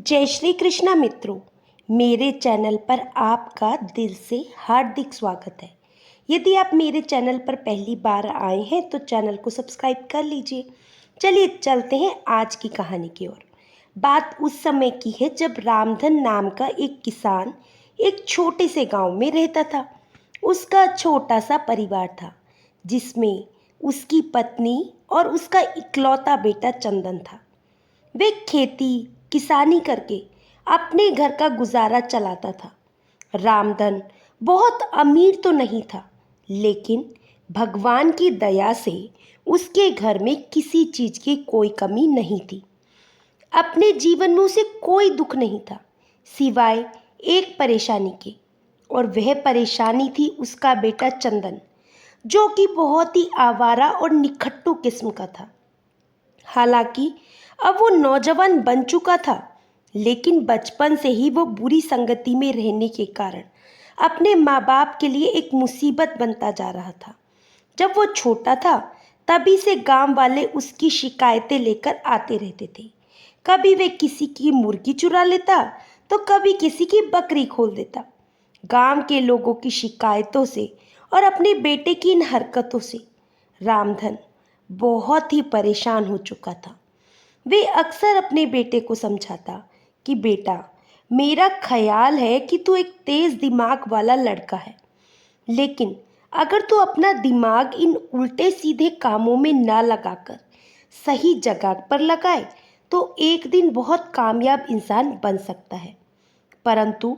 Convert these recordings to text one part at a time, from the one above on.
जय श्री कृष्णा मित्रों। मेरे चैनल पर आपका दिल से हार्दिक स्वागत है। यदि आप मेरे चैनल पर पहली बार आए हैं तो चैनल को सब्सक्राइब कर लीजिए। चलिए चलते हैं आज की कहानी की ओर। बात उस समय की है जब रामधन नाम का एक किसान एक छोटे से गांव में रहता था। उसका छोटा सा परिवार था जिसमें उसकी पत्नी और उसका इकलौता बेटा चंदन था। वे खेती किसानी करके अपने घर का गुजारा चलाता था। रामधन बहुत अमीर तो नहीं था, लेकिन भगवान की दया से उसके घर में किसी चीज की कोई कमी नहीं थी। अपने जीवन में उसे कोई दुख नहीं था सिवाय एक परेशानी के, और वह परेशानी थी उसका बेटा चंदन, जो कि बहुत ही आवारा और निखट्टू किस्म का था। हालांकि अब वो नौजवान बन चुका था, लेकिन बचपन से ही वो बुरी संगति में रहने के कारण अपने माँ बाप के लिए एक मुसीबत बनता जा रहा था। जब वो छोटा था तभी से गांव वाले उसकी शिकायतें लेकर आते रहते थे। कभी वे किसी की मुर्गी चुरा लेता तो कभी किसी की बकरी खोल देता। गांव के लोगों की शिकायतों से और अपने बेटे की इन हरकतों से रामधन बहुत ही परेशान हो चुका था। वे अक्सर अपने बेटे को समझाता कि बेटा, मेरा ख्याल है कि तू एक तेज दिमाग वाला लड़का है, लेकिन अगर तू अपना दिमाग इन उल्टे सीधे कामों में ना लगाकर सही जगह पर लगाए तो एक दिन बहुत कामयाब इंसान बन सकता है। परंतु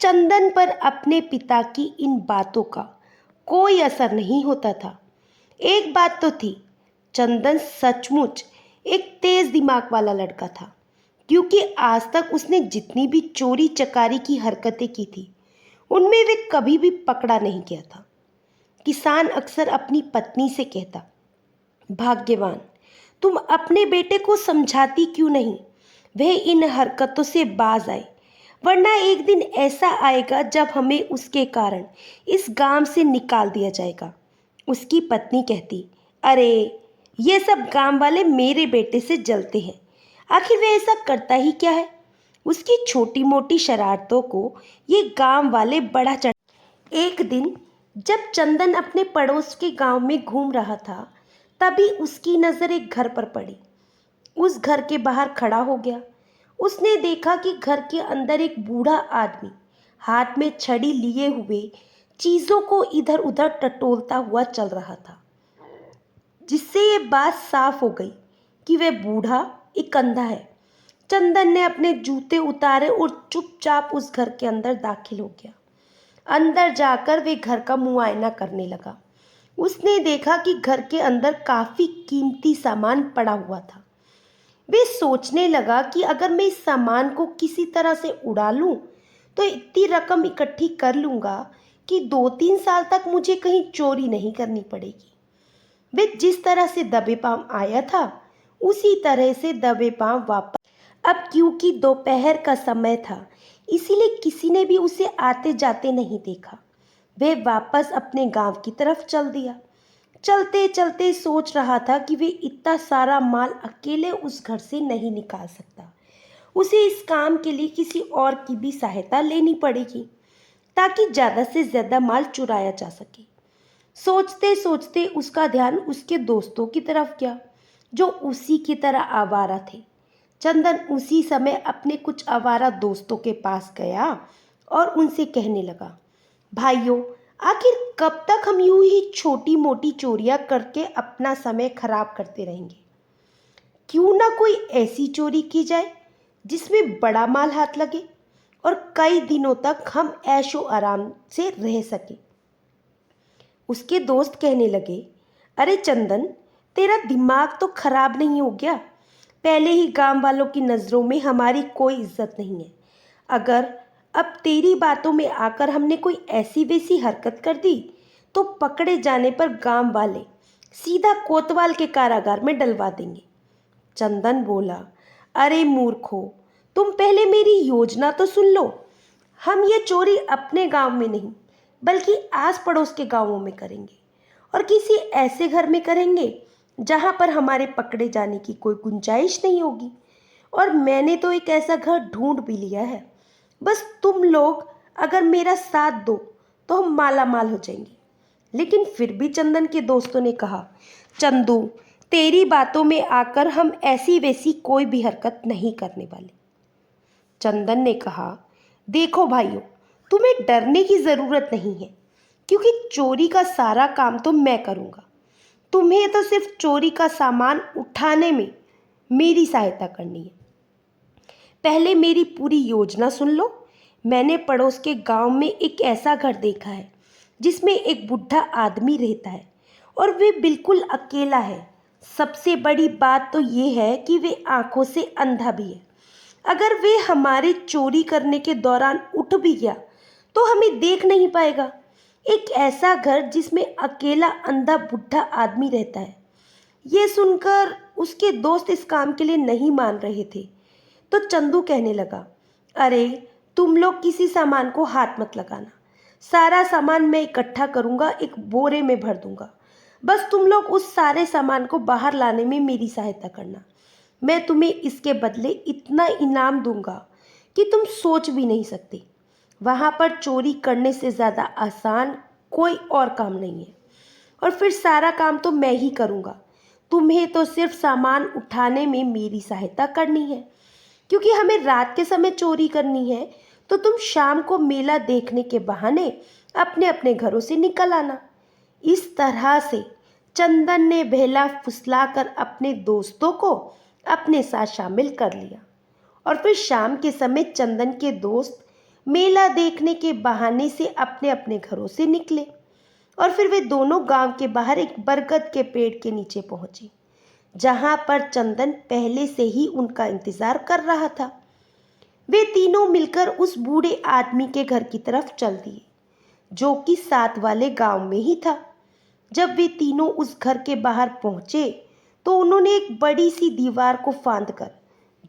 चंदन पर अपने पिता की इन बातों का कोई असर नहीं होता था। एक बात तो थी, चंदन सचमुच एक तेज दिमाग वाला लड़का था, क्योंकि आज तक उसने जितनी भी चोरी चकारी की हरकतें की थी उनमें वे कभी भी पकड़ा नहीं गया था। किसान अक्सर अपनी पत्नी से कहता, भाग्यवान, तुम अपने बेटे को समझाती क्यों नहीं, वह इन हरकतों से बाज आए, वरना एक दिन ऐसा आएगा जब हमें उसके कारण इस गांव से निकाल दिया जाएगा। उसकी पत्नी कहती, अरे ये सब गांव वाले मेरे बेटे से जलते हैं, आखिर वह ऐसा करता ही क्या है। उसकी छोटी मोटी शरारतों को ये गांव वाले बड़ा चढ़। एक दिन जब चंदन अपने पड़ोस के गांव में घूम रहा था, तभी उसकी नज़र एक घर पर पड़ी। उस घर के बाहर खड़ा हो गया। उसने देखा कि घर के अंदर एक बूढ़ा आदमी हाथ में छड़ी लिए हुए चीज़ों को इधर उधर टटोलता हुआ चल रहा था, जिससे ये बात साफ हो गई कि वह बूढ़ा एक अंधा है। चंदन ने अपने जूते उतारे और चुपचाप उस घर के अंदर दाखिल हो गया। अंदर जाकर वे घर का मुआयना करने लगा। उसने देखा कि घर के अंदर काफी कीमती सामान पड़ा हुआ था। वे सोचने लगा कि अगर मैं इस सामान को किसी तरह से उड़ा लूं तो इतनी रकम इकट्ठी कर लूंगा कि 2-3 साल तक मुझे कहीं चोरी नहीं करनी पड़ेगी। वे जिस तरह से दबे पांव आया था उसी तरह से दबे पांव वापस। अब क्योंकि दोपहर का समय था, इसीलिए किसी ने भी उसे आते जाते नहीं देखा। वह वापस अपने गांव की तरफ चल दिया। चलते चलते सोच रहा था कि वे इतना सारा माल अकेले उस घर से नहीं निकाल सकता। उसे इस काम के लिए किसी और की भी सहायता लेनी पड़ेगी, ताकि ज़्यादा से ज़्यादा माल चुराया जा सके। सोचते सोचते उसका ध्यान उसके दोस्तों की तरफ गया, जो उसी की तरह आवारा थे। चंदन उसी समय अपने कुछ आवारा दोस्तों के पास गया और उनसे कहने लगा, भाइयों, आखिर कब तक हम यूं ही छोटी मोटी चोरियां करके अपना समय खराब करते रहेंगे? क्यों ना कोई ऐसी चोरी की जाए जिसमें बड़ा माल हाथ लगे और कई दिनों तक हम ऐशो आराम से रह सके। उसके दोस्त कहने लगे, अरे चंदन, तेरा दिमाग तो खराब नहीं हो गया? पहले ही गांव वालों की नज़रों में हमारी कोई इज्जत नहीं है। अगर अब तेरी बातों में आकर हमने कोई ऐसी वैसी हरकत कर दी तो पकड़े जाने पर गांव वाले सीधा कोतवाल के कारागार में डलवा देंगे। चंदन बोला, अरे मूर्खो, तुम पहले मेरी योजना तो सुन लो। हम ये चोरी अपने गांव में नहीं बल्कि आस पड़ोस के गांवों में करेंगे, और किसी ऐसे घर में करेंगे जहां पर हमारे पकड़े जाने की कोई गुंजाइश नहीं होगी। और मैंने तो एक ऐसा घर ढूंढ भी लिया है। बस तुम लोग अगर मेरा साथ दो तो हम माला माल हो जाएंगे। लेकिन फिर भी चंदन के दोस्तों ने कहा, चंदू, तेरी बातों में आकर हम ऐसी वैसी कोई भी हरकत नहीं करने वाले। चंदन ने कहा, देखो भाइयों, तुम्हें डरने की ज़रूरत नहीं है, क्योंकि चोरी का सारा काम तो मैं करूँगा। तुम्हें तो सिर्फ चोरी का सामान उठाने में मेरी सहायता करनी है। पहले मेरी पूरी योजना सुन लो। मैंने पड़ोस के गांव में एक ऐसा घर देखा है जिसमें एक बुढ़ा आदमी रहता है और वे बिल्कुल अकेला है। सबसे बड़ी बात तो ये है कि वे आंखों से अंधा भी है। अगर वे हमारे चोरी करने के दौरान उठ भी गया तो हमें देख नहीं पाएगा। एक ऐसा घर जिसमें अकेला अंधा बुढ़ा आदमी रहता है। ये सुनकर उसके दोस्त इस काम के लिए नहीं मान रहे थे, तो चंदू कहने लगा, अरे तुम लोग किसी सामान को हाथ मत लगाना। सारा सामान मैं इकट्ठा करूँगा, एक बोरे में भर दूंगा। बस तुम लोग उस सारे सामान को बाहर लाने में मेरी सहायता करना। मैं तुम्हें इसके बदले इतना इनाम दूंगा कि तुम सोच भी नहीं सकते। वहाँ पर चोरी करने से ज़्यादा आसान कोई और काम नहीं है, और फिर सारा काम तो मैं ही करूँगा। तुम्हें तो सिर्फ सामान उठाने में मेरी सहायता करनी है, क्योंकि हमें रात के समय चोरी करनी है, तो तुम शाम को मेला देखने के बहाने अपने अपने घरों से निकल आना। इस तरह से चंदन ने बहला फुसलाकर अपने दोस्तों को अपने साथ शामिल कर लिया, और फिर शाम के समय चंदन के दोस्त मेला देखने के बहाने से अपने अपने घरों से निकले, और फिर वे दोनों गांव के बाहर एक बरगद के पेड़ के नीचे पहुंचे, जहां पर चंदन पहले से ही उनका इंतजार कर रहा था। वे तीनों मिलकर उस बूढ़े आदमी के घर की तरफ चल दिए, जो कि साथ वाले गांव में ही था। जब वे तीनों उस घर के बाहर पहुंचे तो उन्होंने एक बड़ी सी दीवार को फांदकर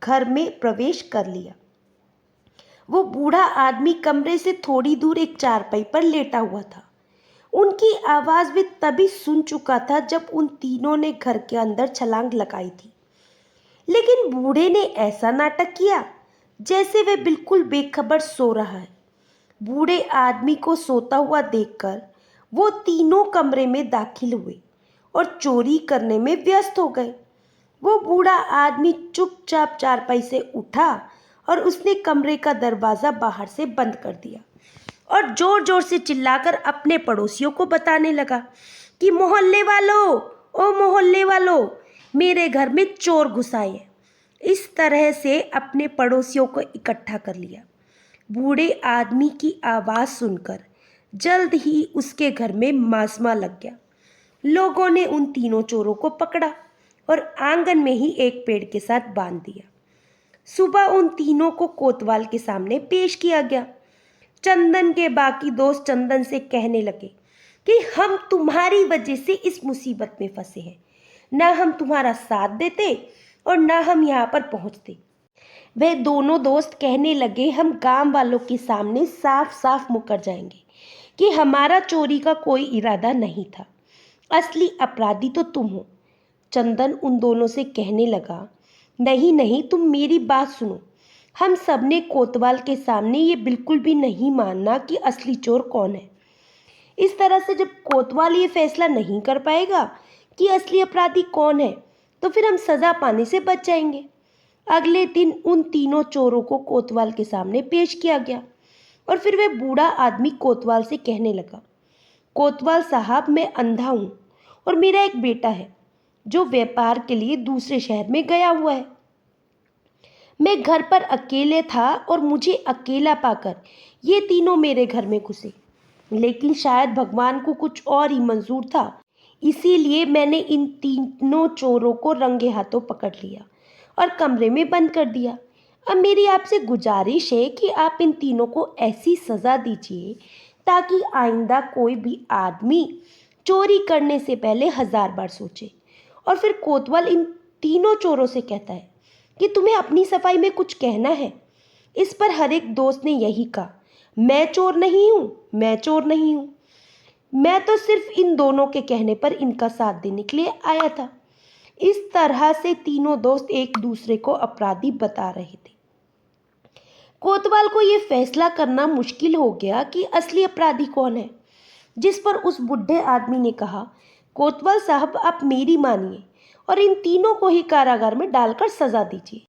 घर में प्रवेश कर लिया। वो बूढ़ा आदमी कमरे से थोड़ी दूर एक चारपाई पर लेटा हुआ था। उनकी आवाज़ वे तभी सुन चुका था जब उन तीनों ने घर के अंदर छलांग लगाई थी। लेकिन बूढ़े ने ऐसा नाटक किया जैसे वे बिल्कुल बेखबर सो रहा है। बूढ़े आदमी को सोता हुआ देखकर वो तीनों कमरे में दाखिल हुए और चोरी करने में व्यस्त हो गए। वो बूढ़ा आदमी चुपचाप चारपाई से उठा और उसने कमरे का दरवाज़ा बाहर से बंद कर दिया और जोर जोर से चिल्लाकर अपने पड़ोसियों को बताने लगा कि मोहल्ले वालों, ओ मोहल्ले वालों, मेरे घर में चोर घुस आए हैं। इस तरह से अपने पड़ोसियों को इकट्ठा कर लिया। बूढ़े आदमी की आवाज़ सुनकर जल्द ही उसके घर में मासमा लग गया। लोगों ने उन तीनों चोरों को पकड़ा और आंगन में ही एक पेड़ के साथ बांध दिया। सुबह उन तीनों को कोतवाल के सामने पेश किया गया। चंदन के बाकी दोस्त चंदन से कहने लगे कि हम तुम्हारी वजह से इस मुसीबत में फंसे हैं। न हम तुम्हारा साथ देते और न हम यहाँ पर पहुँचते। वे दोनों दोस्त कहने लगे, हम गांव वालों के सामने साफ साफ मुकर जाएंगे कि हमारा चोरी का कोई इरादा नहीं था। असली अपराधी तो तुम हो। चंदन उन दोनों से कहने लगा, नहीं नहीं, तुम मेरी बात सुनो। हम सब ने कोतवाल के सामने ये बिल्कुल भी नहीं मानना कि असली चोर कौन है। इस तरह से जब कोतवाल ये फैसला नहीं कर पाएगा कि असली अपराधी कौन है, तो फिर हम सज़ा पाने से बच जाएंगे। अगले दिन उन तीनों चोरों को कोतवाल के सामने पेश किया गया और फिर वे बूढ़ा आदमी कोतवाल से कहने लगा, कोतवाल साहब, मैं अंधा हूँ और मेरा एक बेटा है जो व्यापार के लिए दूसरे शहर में गया हुआ है। मैं घर पर अकेले था और मुझे अकेला पाकर ये तीनों मेरे घर में घुसे, लेकिन शायद भगवान को कुछ और ही मंजूर था, इसीलिए मैंने इन तीनों चोरों को रंगे हाथों पकड़ लिया और कमरे में बंद कर दिया। अब मेरी आपसे गुजारिश है कि आप इन तीनों को ऐसी सज़ा दीजिए ताकि आइंदा कोई भी आदमी चोरी करने से पहले 1000 बार सोचे। और फिर कोतवाल इन तीनों चोरों से कहता है कि तुम्हें अपनी सफाई में कुछ कहना है। इस पर हर एक दोस्त ने यही कहा, मैं चोर नहीं हूँ, मैं चोर नहीं हूँ। मैं तो सिर्फ इन दोनों के कहने पर इनका साथ देने के लिए आया था। इस तरह से तीनों दोस्त एक दूसरे को अपराधी बता रहे थे। कोतवाल को यह फैसला करना मुश्किल हो गया कि असली अपराधी कौन है, जिस पर उस बुढ़े आदमी ने कहा, कोतवाल साहब, आप मेरी मानिए और इन तीनों को ही कारागार में डालकर सजा दीजिए।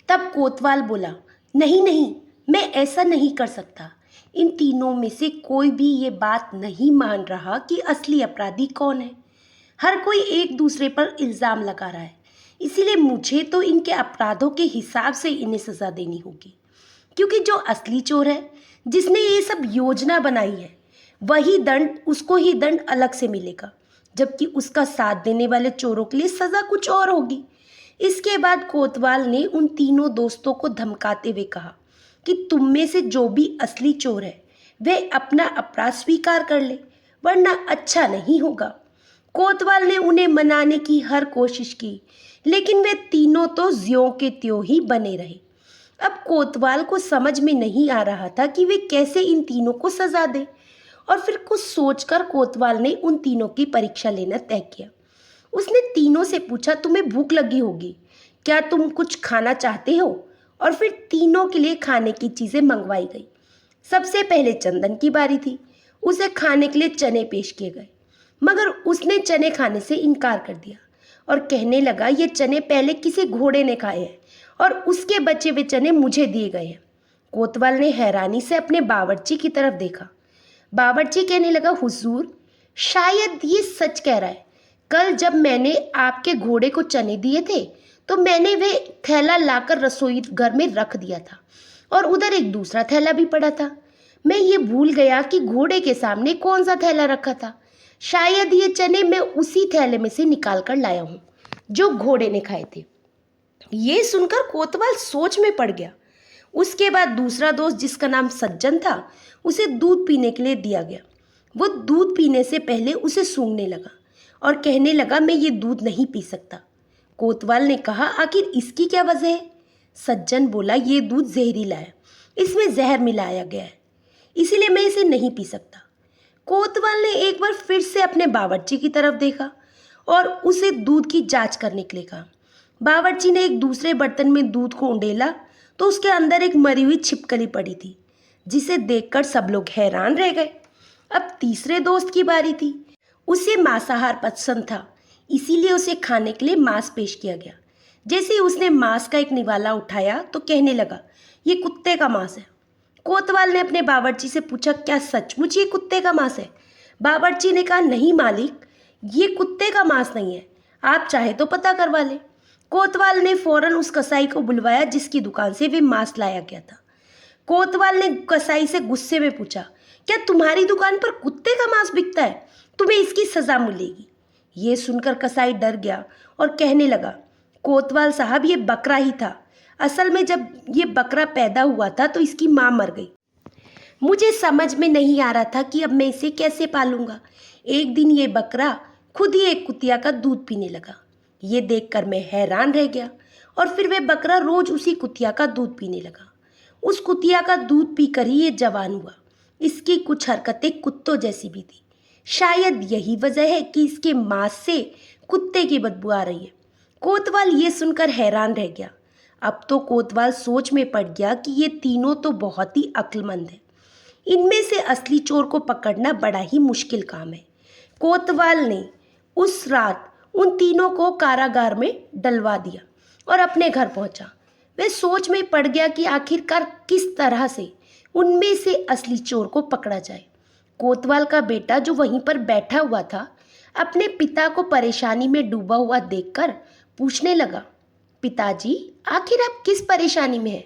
तब कोतवाल बोला, नहीं नहीं, मैं ऐसा नहीं कर सकता। इन तीनों में से कोई भी ये बात नहीं मान रहा कि असली अपराधी कौन है। हर कोई एक दूसरे पर इल्ज़ाम लगा रहा है, इसीलिए मुझे तो इनके अपराधों के हिसाब से इन्हें सज़ा देनी होगी, क्योंकि जो असली चोर है, जिसने ये सब योजना बनाई है, वही दंड, उसको ही दंड अलग से मिलेगा, जबकि उसका साथ देने वाले चोरों के लिए सज़ा कुछ और होगी। इसके बाद कोतवाल ने उन तीनों दोस्तों को धमकाते हुए कहा कि तुम में से जो भी असली चोर है वह अपना अपराध स्वीकार कर ले, वरना अच्छा नहीं होगा। कोतवाल ने उन्हें मनाने की हर कोशिश की, लेकिन वे तीनों तो ज्यों के त्यों ही बने रहे। अब कोतवाल को समझ में नहीं आ रहा था कि वे कैसे इन तीनों को सजा दे, और फिर कुछ सोचकर कोतवाल ने उन तीनों की परीक्षा लेना तय किया। उसने तीनों से पूछा, तुम्हें भूख लगी होगी, क्या तुम कुछ खाना चाहते हो? और फिर तीनों के लिए खाने की चीज़ें मंगवाई गई। सबसे पहले चंदन की बारी थी। उसे खाने के लिए चने पेश किए गए, मगर उसने चने खाने से इनकार कर दिया और कहने लगा, ये चने पहले किसी घोड़े ने खाए हैं और उसके बचे हुए चने मुझे दिए गए हैं। कोतवाल ने हैरानी से अपने बावर्ची की तरफ देखा। बावर्ची कहने लगा, हुजूर, शायद ये सच कह रहा है। कल जब मैंने आपके घोड़े को चने दिए थे तो मैंने वे थैला लाकर रसोई घर में रख दिया था और उधर एक दूसरा थैला भी पड़ा था। मैं ये भूल गया कि घोड़े के सामने कौन सा थैला रखा था। शायद ये चने मैं उसी थैले में से निकाल कर लाया हूँ जो घोड़े ने खाए थे। ये सुनकर कोतवाल सोच में पड़ गया। उसके बाद दूसरा दोस्त, जिसका नाम सज्जन था, उसे दूध पीने के लिए दिया गया। वो दूध पीने से पहले उसे सूंघने लगा और कहने लगा, मैं ये दूध नहीं पी सकता। कोतवाल ने कहा, आखिर इसकी क्या वजह है? सज्जन बोला, ये दूध जहरीला है, इसमें जहर मिलाया गया है, इसीलिए मैं इसे नहीं पी सकता। कोतवाल ने एक बार फिर से अपने बावर्ची की तरफ देखा और उसे दूध की जांच करने के लिए कहा। बावर्ची ने एक दूसरे बर्तन में दूध को उंडेला तो उसके अंदर एक मरी हुई छिपकली पड़ी थी, जिसे देखकर सब लोग हैरान रह गए। अब तीसरे दोस्त की बारी थी। उसे मांसाहार पसंद था, इसीलिए उसे खाने के लिए मांस पेश किया गया। जैसे ही उसने मांस का एक निवाला उठाया तो कहने लगा, ये कुत्ते का मांस है। कोतवाल ने अपने बावर्ची से पूछा, क्या सचमुच ये कुत्ते का मांस है? बावर्ची ने कहा, नहीं मालिक, ये कुत्ते का मांस नहीं है, आप चाहे तो पता करवा लें। कोतवाल ने फौरन उस कसाई को बुलवाया जिसकी दुकान से वे मांस लाया गया था। कोतवाल ने कसाई से गुस्से में पूछा, क्या तुम्हारी दुकान पर कुत्ते का मांस बिकता है? तुम्हें इसकी सज़ा मिलेगी। ये सुनकर कसाई डर गया और कहने लगा, कोतवाल साहब, ये बकरा ही था। असल में जब ये बकरा पैदा हुआ था तो इसकी माँ मर गई। मुझे समझ में नहीं आ रहा था कि अब मैं इसे कैसे पालूंगा। एक दिन ये बकरा खुद ही एक कुतिया का दूध पीने लगा। ये देखकर मैं हैरान रह गया और फिर वह बकरा रोज उसी कुतिया का दूध पीने लगा। उस कुतिया का दूध पीकर ही ये जवान हुआ। इसकी कुछ हरकतें कुत्तों जैसी भी थी। शायद यही वजह है कि इसके मांस से कुत्ते की बदबू आ रही है। कोतवाल ये सुनकर हैरान रह गया। अब तो कोतवाल सोच में पड़ गया कि ये तीनों तो बहुत ही अक्लमंद हैं। इनमें से असली चोर को पकड़ना बड़ा ही मुश्किल काम है। कोतवाल ने उस रात उन तीनों को कारागार में डलवा दिया और अपने घर पहुंचा। वह सोच में पड़ गया कि आखिरकार किस तरह से उनमें से असली चोर को पकड़ा जाए। कोतवाल का बेटा, जो वहीं पर बैठा हुआ था, अपने पिता को परेशानी में डूबा हुआ देखकर पूछने लगा, पिताजी, आखिर आप किस परेशानी में हैं?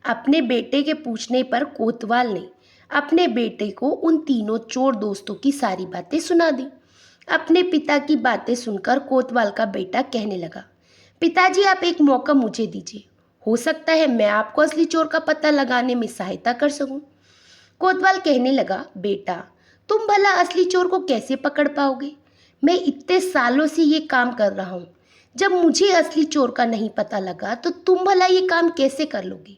अपने बेटे के पूछने पर कोतवाल ने अपने बेटे को उन तीनों चोर दोस्तों की सारी बातें सुना दी। अपने पिता की बातें सुनकर कोतवाल का बेटा कहने लगा, पिताजी, आप एक मौका मुझे दीजिए, हो सकता है मैं आपको असली चोर का पता लगाने में सहायता कर सकूं। कोतवाल कहने लगा, बेटा, तुम भला असली चोर को कैसे पकड़ पाओगे? मैं इतने सालों से ये काम कर रहा हूँ। जब मुझे असली चोर का नहीं पता लगा तो तुम भला ये काम कैसे कर लोगे?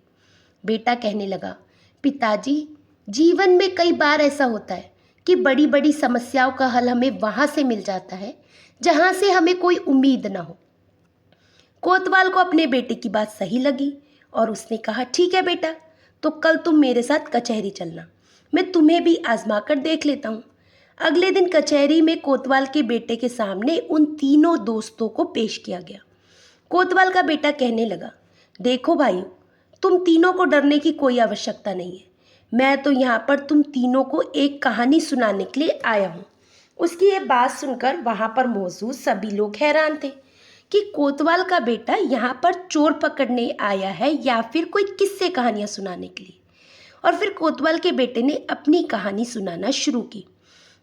बेटा कहने लगा, पिताजी, जीवन में कई बार ऐसा होता है कि बड़ी बड़ी समस्याओं का हल हमें वहाँ से मिल जाता है जहाँ से हमें कोई उम्मीद ना हो। कोतवाल को अपने बेटे की बात सही लगी और उसने कहा, ठीक है बेटा, तो कल तुम मेरे साथ कचहरी चलना, मैं तुम्हें भी आजमा कर देख लेता हूँ। अगले दिन कचहरी में कोतवाल के बेटे के सामने उन तीनों दोस्तों को पेश किया गया। कोतवाल का बेटा कहने लगा, देखो भाई, तुम तीनों को डरने की कोई आवश्यकता नहीं है। मैं तो यहाँ पर तुम तीनों को एक कहानी सुनाने के लिए आया हूँ। उसकी ये बात सुनकर वहाँ पर मौजूद सभी लोग हैरान थे कि कोतवाल का बेटा यहाँ पर चोर पकड़ने आया है या फिर कोई किस्से कहानियाँ सुनाने के लिए। और फिर कोतवाल के बेटे ने अपनी कहानी सुनाना शुरू की।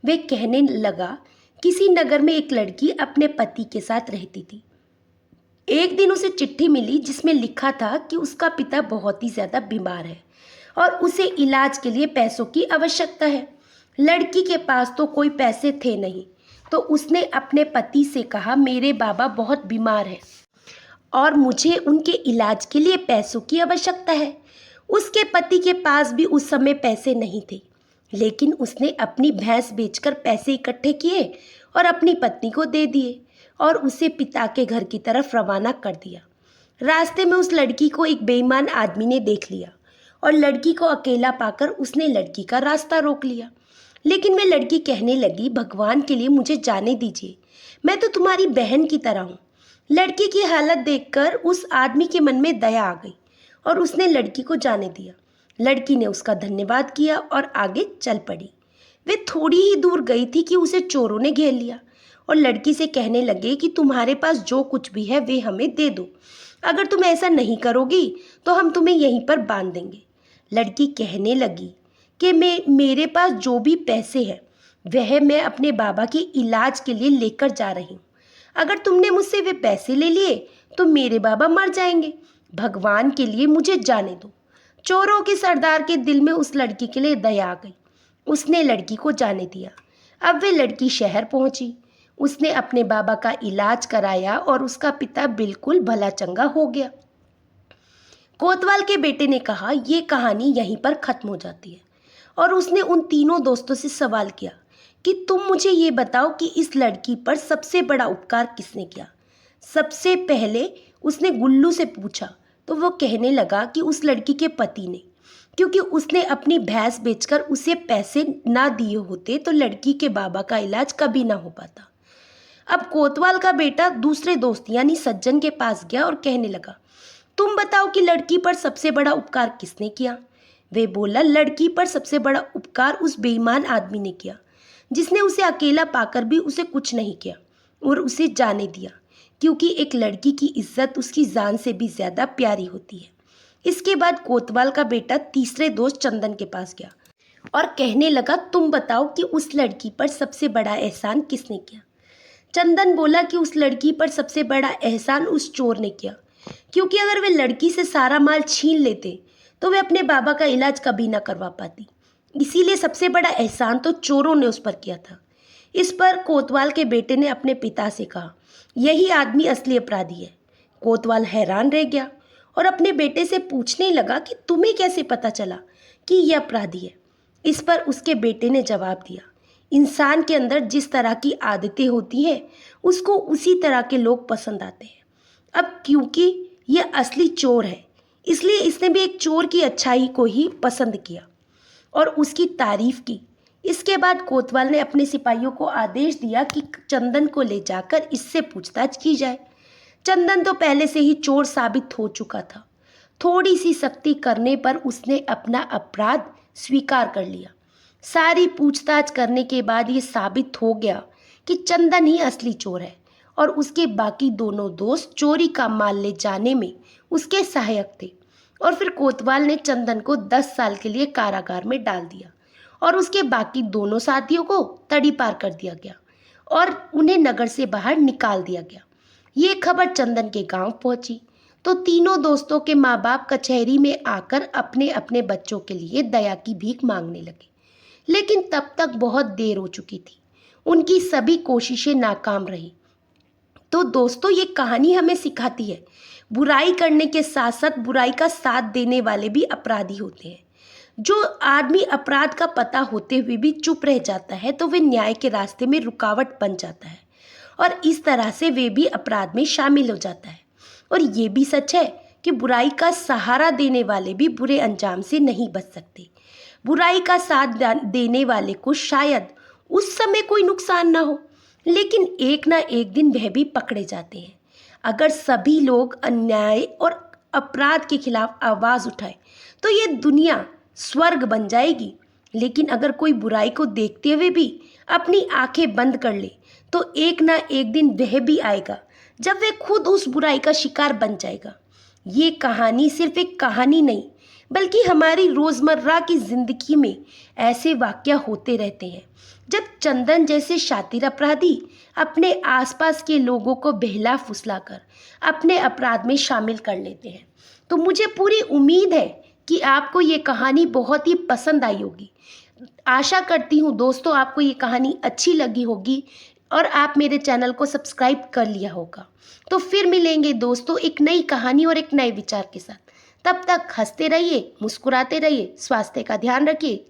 वे कहने लगा, किसी नगर में एक लड़की अपने पति के साथ रहती थी। एक दिन उसे चिट्ठी मिली जिसमें लिखा था कि उसका पिता बहुत ही ज़्यादा बीमार है और उसे इलाज के लिए पैसों की आवश्यकता है। लड़की के पास तो कोई पैसे थे नहीं, तो उसने अपने पति से कहा, मेरे बाबा बहुत बीमार है और मुझे उनके इलाज के लिए पैसों की आवश्यकता है। उसके पति के पास भी उस समय पैसे नहीं थे, लेकिन उसने अपनी भैंस बेचकर पैसे इकट्ठे किए और अपनी पत्नी को दे दिए और उसे पिता के घर की तरफ रवाना कर दिया। रास्ते में उस लड़की को एक बेईमान आदमी ने देख लिया और लड़की को अकेला पाकर उसने लड़की का रास्ता रोक लिया। लेकिन वह लड़की कहने लगी, भगवान के लिए मुझे जाने दीजिए, मैं तो तुम्हारी बहन की तरह हूँ। लड़की की हालत देखकर उस आदमी के मन में दया आ गई और उसने लड़की को जाने दिया। लड़की ने उसका धन्यवाद किया और आगे चल पड़ी। वे थोड़ी ही दूर गई थी कि उसे चोरों ने घेर लिया और लड़की से कहने लगे कि तुम्हारे पास जो कुछ भी है वे हमें दे दो। अगर तुम ऐसा नहीं करोगी तो हम तुम्हें यहीं पर बांध देंगे। लड़की कहने लगी कि मेरे पास जो भी पैसे हैं वह मैं अपने बाबा के इलाज के लिए लेकर जा रही हूँ। अगर तुमने मुझसे वे पैसे ले लिए तो मेरे बाबा मर जाएंगे। भगवान के लिए मुझे जाने दो। चोरों के सरदार के दिल में उस लड़की के लिए दया आ गई। उसने लड़की को जाने दिया। अब वे लड़की शहर पहुंची। उसने अपने बाबा का इलाज कराया और उसका पिता बिल्कुल भला चंगा हो गया। कोतवाल के बेटे ने कहा, ये कहानी यहीं पर खत्म हो जाती है। और उसने उन तीनों दोस्तों से सवाल किया कि तुम मुझे ये बताओ कि इस लड़की पर सबसे बड़ा उपकार किसने किया। सबसे पहले उसने गुल्लू से पूछा तो वो कहने लगा कि उस लड़की के पति ने, क्योंकि उसने अपनी भैंस बेचकर उसे पैसे ना दिए होते तो लड़की के बाबा का इलाज कभी ना हो पाता। अब कोतवाल का बेटा दूसरे दोस्त यानी सज्जन के पास गया और कहने लगा, तुम बताओ कि लड़की पर सबसे बड़ा उपकार किसने किया। वे बोला, लड़की पर सबसे बड़ा उपकार उस बेईमान आदमी ने किया जिसने उसे अकेला पाकर भी उसे कुछ नहीं किया और उसे जाने दिया, क्योंकि एक लड़की की इज्जत उसकी जान से भी ज़्यादा प्यारी होती है। इसके बाद कोतवाल का बेटा तीसरे दोस्त चंदन के पास गया और कहने लगा, तुम बताओ कि उस लड़की पर सबसे बड़ा एहसान किसने किया। चंदन बोला कि उस लड़की पर सबसे बड़ा एहसान उस चोर ने किया, क्योंकि अगर वे लड़की से सारा माल छीन लेते तो वे अपने बाबा का इलाज कभी ना करवा पाती। इसीलिए सबसे बड़ा एहसान तो चोरों ने उस पर किया था। इस पर कोतवाल के बेटे ने अपने पिता से कहा, यही आदमी असली अपराधी है। कोतवाल हैरान रह गया और अपने बेटे से पूछने लगा कि तुम्हें कैसे पता चला कि यह अपराधी है। इस पर उसके बेटे ने जवाब दिया, इंसान के अंदर जिस तरह की आदतें होती हैं उसको उसी तरह के लोग पसंद आते हैं। अब क्योंकि यह असली चोर है इसलिए इसने भी एक चोर की अच्छाई को ही पसंद किया और उसकी तारीफ की। इसके बाद कोतवाल ने अपने सिपाहियों को आदेश दिया कि चंदन को ले जाकर इससे पूछताछ की जाए। चंदन तो पहले से ही चोर साबित हो चुका था। थोड़ी सी सख्ती करने पर उसने अपना अपराध स्वीकार कर लिया। सारी पूछताछ करने के बाद ये साबित हो गया कि चंदन ही असली चोर है और उसके बाकी दोनों दोस्त चोरी का माल ले जाने में उसके सहायक थे। और फिर कोतवाल ने चंदन को 10 साल के लिए कारागार में डाल दिया और उसके बाकी दोनों साथियों को तड़ी पार कर दिया गया और उन्हें नगर से बाहर निकाल दिया गया। ये खबर चंदन के गांव पहुंची तो तीनों दोस्तों के माँ बाप कचहरी में आकर अपने अपने बच्चों के लिए दया की भीख मांगने लगे। लेकिन तब तक बहुत देर हो चुकी थी। उनकी सभी कोशिशें नाकाम रही। तो दोस्तों, ये कहानी हमें सिखाती है, बुराई करने के साथ साथ बुराई का साथ देने वाले भी अपराधी होते हैं। जो आदमी अपराध का पता होते हुए भी चुप रह जाता है तो वे न्याय के रास्ते में रुकावट बन जाता है और इस तरह से वे भी अपराध में शामिल हो जाता है। और ये भी सच है कि बुराई का सहारा देने वाले भी बुरे अंजाम से नहीं बच सकते। बुराई का साथ देने वाले को शायद उस समय कोई नुकसान ना हो, लेकिन एक ना एक दिन वह भी पकड़े जाते हैं। अगर सभी लोग अन्याय और अपराध के खिलाफ आवाज़ उठाए तो ये दुनिया स्वर्ग बन जाएगी। लेकिन अगर कोई बुराई को देखते हुए भी अपनी आंखें बंद कर ले तो एक ना एक दिन वह भी आएगा जब वह खुद उस बुराई का शिकार बन जाएगा। ये कहानी सिर्फ एक कहानी नहीं, बल्कि हमारी रोज़मर्रा की ज़िंदगी में ऐसे वाक़या होते रहते हैं जब चंदन जैसे शातिर अपराधी अपने आसपास के लोगों को बहला फुसला कर अपने अपराध में शामिल कर लेते हैं। तो मुझे पूरी उम्मीद है कि आपको ये कहानी बहुत ही पसंद आई होगी। आशा करती हूँ दोस्तों आपको ये कहानी अच्छी लगी होगी और आप मेरे चैनल को सब्सक्राइब कर लिया होगा। तो फिर मिलेंगे दोस्तों एक नई कहानी और एक नए विचार के साथ। तब तक हंसते रहिए, मुस्कुराते रहिए, स्वास्थ्य का ध्यान रखिए।